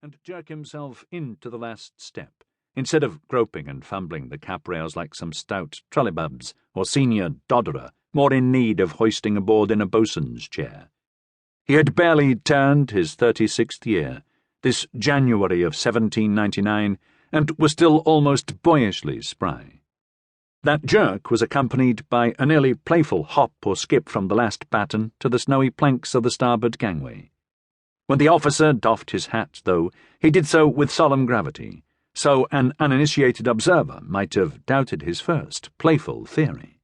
and jerk himself into the last step, instead of groping and fumbling the cap-rails like some stout trullibubs or senior dodderer more in need of hoisting aboard in a boatswain's chair. He had barely turned his 36th year, this January of 1799, and was still almost boyishly spry. That jerk was accompanied by a nearly playful hop or skip from the last batten to the snowy planks of the starboard gangway. When the officer doffed his hat, though, he did so with solemn gravity, so an uninitiated observer might have doubted his first playful theory.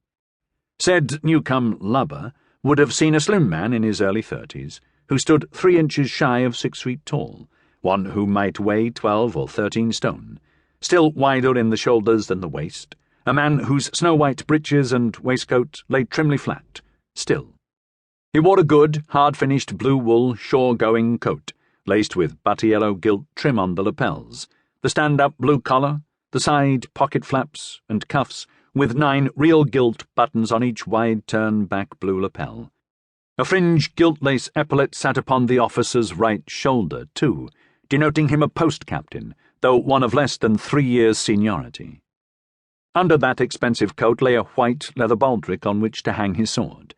Said Newcomb lubber would have seen a slim man in his early 30s, who stood 3 inches shy of 6 feet tall, one who might weigh 12 or 13 stone, still wider in the shoulders than the waist, a man whose snow-white breeches and waistcoat lay trimly flat, still. He wore a good, hard-finished blue-wool, shore-going coat, laced with butter-yellow gilt trim on the lapels, the stand-up blue collar, the side pocket flaps and cuffs, with 9 real gilt buttons on each wide-turn back blue lapel. A fringe gilt-lace epaulet sat upon the officer's right shoulder, too, denoting him a post-captain, though one of less than 3 years' seniority. Under that expensive coat lay a white leather baldric on which to hang his sword.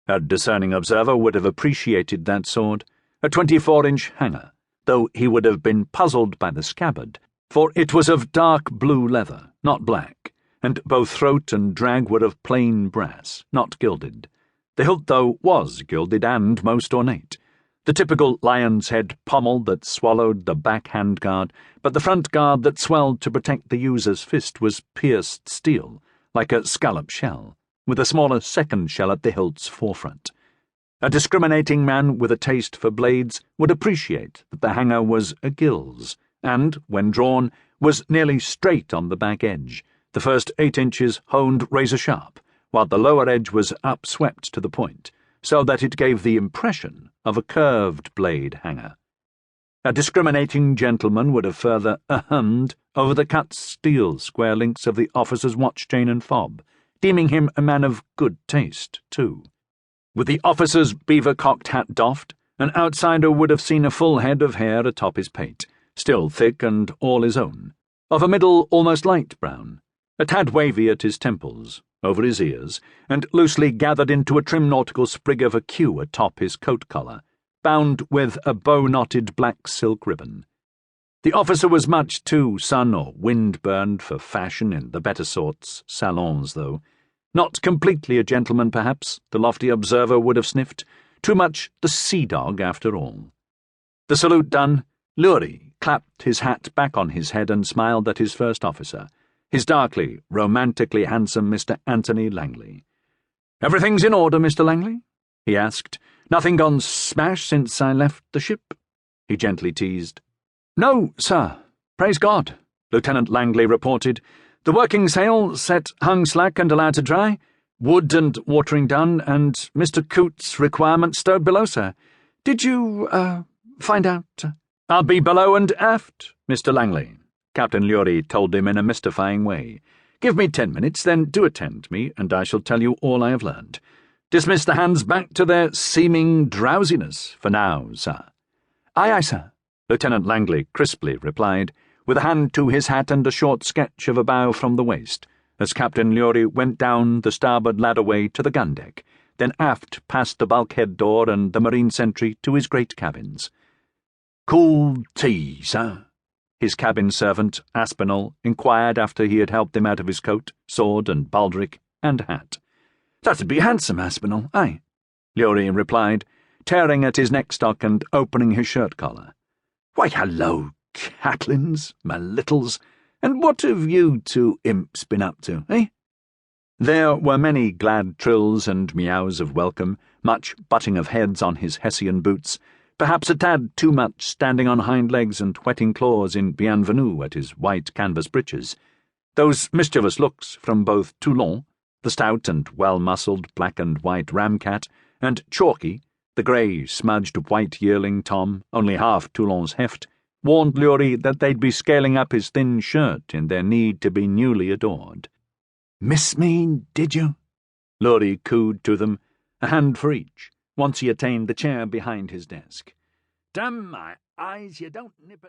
A discerning observer would have appreciated that sword, a 24-inch hanger, though he would have been puzzled by the scabbard, for it was of dark blue leather, not black, and both throat and drag were of plain brass, not gilded. The hilt, though, was gilded and most ornate. The typical lion's head pommel that swallowed the back hand guard, but the front guard that swelled to protect the user's fist was pierced steel, like a scallop shell, with a smaller second shell at the hilt's forefront. A discriminating man with a taste for blades would appreciate that the hanger was a gills, and, when drawn, was nearly straight on the back edge, the first 8 inches honed razor-sharp, while the lower edge was upswept to the point, so that it gave the impression of a curved blade hanger. A discriminating gentleman would have further ahemed over the cut steel square links of the officer's watch chain and fob, deeming him a man of good taste, too. With the officer's beaver-cocked hat doffed, an outsider would have seen a full head of hair atop his pate, still thick and all his own, of a middle, almost light brown, a tad wavy at his temples, over his ears, and loosely gathered into a trim nautical sprig of a queue atop his coat collar, bound with a bow-knotted black silk ribbon. The officer was much too sun or wind-burned for fashion in the better sorts salons, though. Not completely a gentleman, perhaps, the lofty observer would have sniffed. Too much the sea-dog, after all. The salute done, Lewrie clapped his hat back on his head and smiled at his first officer, his darkly, romantically handsome Mr. Anthony Langley. "Everything's in order, Mr. Langley?" he asked. "Nothing gone smash since I left the ship?" he gently teased. "No, sir, praise God," Lieutenant Langley reported. "The working sail set hung slack and allowed to dry, wood and watering done, and Mr. Coote's requirements stowed below, sir. Did you, find out—" "I'll be below and aft, Mr. Langley," Captain Lewrie told him in a mystifying way. "Give me 10 minutes, then do attend me, and I shall tell you all I have learned. Dismiss the hands back to their seeming drowsiness for now, sir." "Aye, aye, sir," Lieutenant Langley crisply replied, with a hand to his hat and a short sketch of a bow from the waist, as Captain Lewrie went down the starboard ladderway to the gun-deck, then aft past the bulkhead door and the marine sentry to his great cabins. "Cool tea, sir?" his cabin servant, Aspinall, inquired after he had helped him out of his coat, sword and baldric and hat. "That'd be handsome, Aspinall, aye," Lewrie replied, tearing at his neckstock and opening his shirt-collar. "Why, hello, Catlins, my littles, and what have you two imps been up to, eh?" There were many glad trills and meows of welcome, much butting of heads on his Hessian boots, perhaps a tad too much standing on hind legs and whetting claws in bienvenue at his white canvas breeches, those mischievous looks from both Toulon, the stout and well-muscled black and white ram-cat, and Chalky, the grey, smudged white yearling Tom, only half Toulon's heft, warned Lewrie that they'd be scaling up his thin shirt in their need to be newly adored. "Miss me, did you?" Lewrie cooed to them, a hand for each, once he attained the chair behind his desk. "Damn my eyes, you don't nip it."